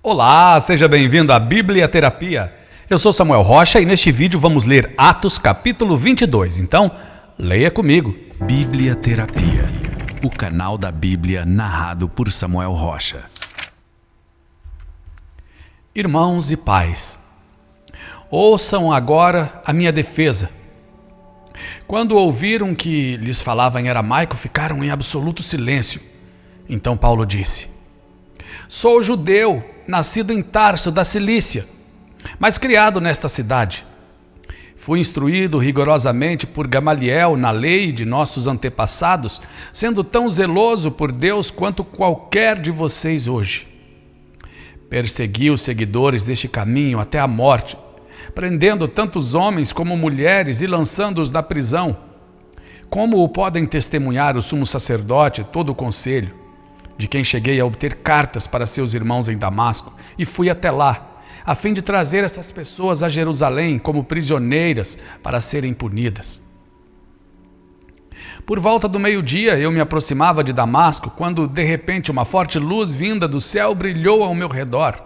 Olá, seja bem-vindo à Biblioterapia. Eu sou Samuel Rocha e neste vídeo vamos ler Atos capítulo 22. Então, leia comigo. Biblioterapia, o canal da Bíblia narrado por Samuel Rocha. Irmãos e pais, ouçam agora a minha defesa. Quando ouviram que lhes falava em aramaico, ficaram em absoluto silêncio. Então Paulo disse: Sou judeu, nascido em Tarso da Cilícia, mas criado nesta cidade. Fui instruído rigorosamente por Gamaliel na lei de nossos antepassados, sendo tão zeloso por Deus quanto qualquer de vocês hoje. Persegui os seguidores deste caminho até a morte, prendendo tantos homens como mulheres e lançando-os na prisão. Como o podem testemunhar o sumo sacerdote e todo o conselho, de quem cheguei a obter cartas para seus irmãos em Damasco, e fui até lá, a fim de trazer essas pessoas a Jerusalém como prisioneiras para serem punidas. Por volta do meio-dia eu me aproximava de Damasco, quando de repente uma forte luz vinda do céu brilhou ao meu redor.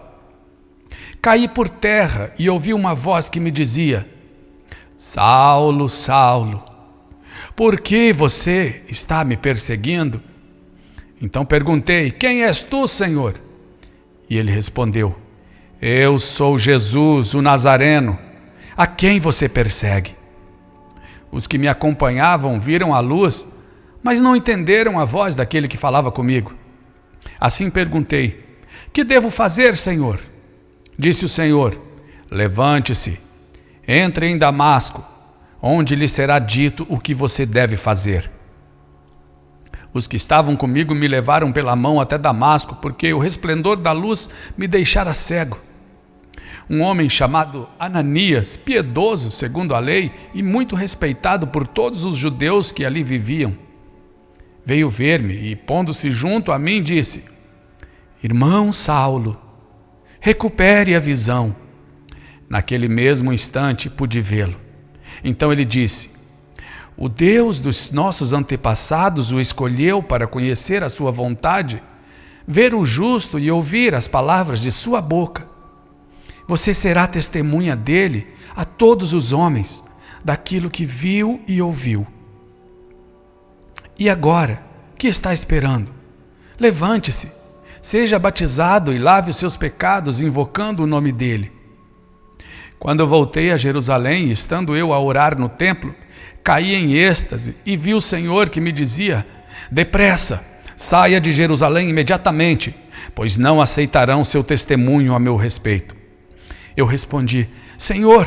Caí por terra e ouvi uma voz que me dizia: Saulo, Saulo, por que você está me perseguindo? Então perguntei: Quem és tu, Senhor? E ele respondeu: Eu sou Jesus, o Nazareno, a quem você persegue. Os que me acompanhavam viram a luz, mas não entenderam a voz daquele que falava comigo. Assim perguntei: Que devo fazer, Senhor? Disse o Senhor: Levante-se, entre em Damasco, onde lhe será dito o que você deve fazer. Os que estavam comigo me levaram pela mão até Damasco, porque o resplendor da luz me deixara cego. Um homem chamado Ananias, piedoso segundo a lei e muito respeitado por todos os judeus que ali viviam, veio ver-me e, pondo-se junto a mim, disse: Irmão Saulo, recupere a visão. Naquele mesmo instante pude vê-lo. Então ele disse: O Deus dos nossos antepassados o escolheu para conhecer a sua vontade, ver o justo e ouvir as palavras de sua boca. Você será testemunha dele a todos os homens, daquilo que viu e ouviu. E agora, que está esperando? Levante-se, seja batizado e lave os seus pecados, invocando o nome dele. Quando eu voltei a Jerusalém, estando eu a orar no templo, caí em êxtase e vi o Senhor que me dizia: Depressa, saia de Jerusalém imediatamente, pois não aceitarão seu testemunho a meu respeito. Eu respondi: Senhor,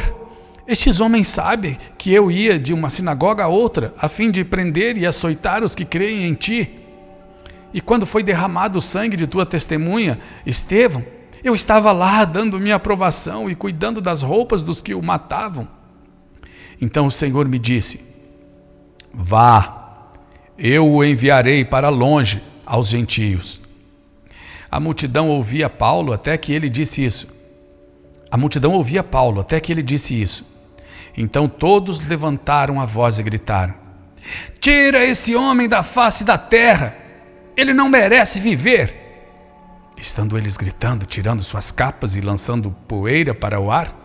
estes homens sabem que eu ia de uma sinagoga a outra, a fim de prender e açoitar os que creem em ti. E quando foi derramado o sangue de tua testemunha, Estevão, eu estava lá dando minha aprovação e cuidando das roupas dos que o matavam. Então o Senhor me disse: Vá, eu o enviarei para longe aos gentios. A multidão ouvia Paulo até que ele disse isso. Então todos levantaram a voz e gritaram: Tira esse homem da face da terra! Ele não merece viver! Estando eles gritando, tirando suas capas e lançando poeira para o ar,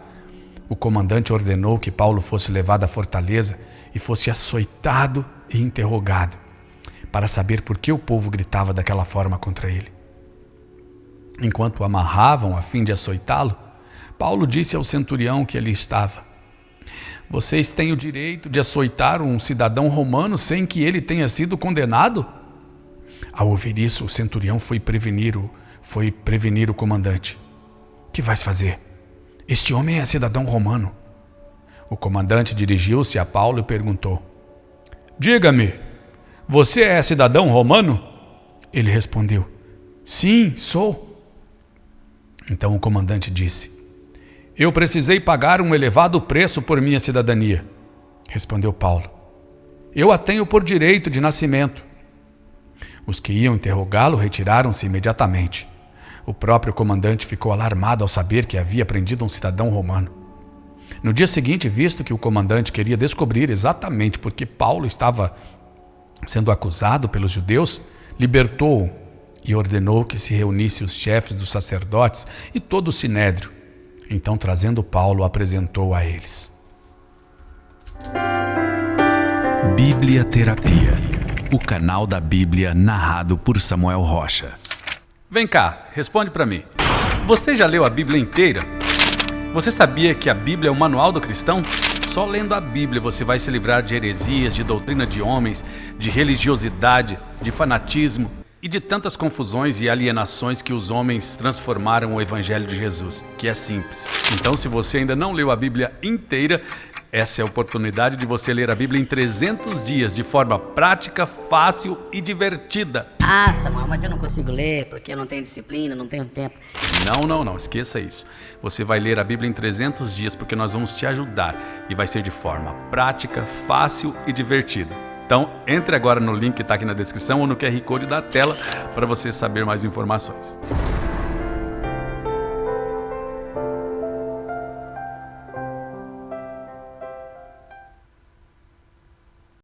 o comandante ordenou que Paulo fosse levado à fortaleza e fosse açoitado e interrogado, para saber por que o povo gritava daquela forma contra ele. Enquanto o amarravam a fim de açoitá-lo, Paulo disse ao centurião que ali estava: Vocês têm o direito de açoitar um cidadão romano sem que ele tenha sido condenado? Ao ouvir isso, o centurião foi prevenir o comandante. Que vais fazer? Este homem é cidadão romano. O comandante dirigiu-se a Paulo e perguntou: Diga-me, você é cidadão romano? Ele respondeu: Sim, sou. Então o comandante disse: Eu precisei pagar um elevado preço por minha cidadania. Respondeu Paulo: Eu a tenho por direito de nascimento. Os que iam interrogá-lo retiraram-se imediatamente. O próprio comandante ficou alarmado ao saber que havia prendido um cidadão romano. No dia seguinte, visto que o comandante queria descobrir exatamente por que Paulo estava sendo acusado pelos judeus, libertou-o e ordenou que se reunisse os chefes dos sacerdotes e todo o sinédrio. Então, trazendo Paulo, apresentou a eles. Bíblia Terapia, o canal da Bíblia narrado por Samuel Rocha. Vem cá, responde pra mim. Você já leu a Bíblia inteira? Você sabia que a Bíblia é o manual do cristão? Só lendo a Bíblia você vai se livrar de heresias, de doutrina de homens, de religiosidade, de fanatismo e de tantas confusões e alienações que os homens transformaram o Evangelho de Jesus, que é simples. Então, se você ainda não leu a Bíblia inteira, essa é a oportunidade de você ler a Bíblia em 300 dias, de forma prática, fácil e divertida. Ah, Samuel, mas eu não consigo ler porque eu não tenho disciplina, não tenho tempo. Não, esqueça isso. Você vai ler a Bíblia em 300 dias porque nós vamos te ajudar e vai ser de forma prática, fácil e divertida. Então, entre agora no link que está aqui na descrição ou no QR Code da tela para você saber mais informações.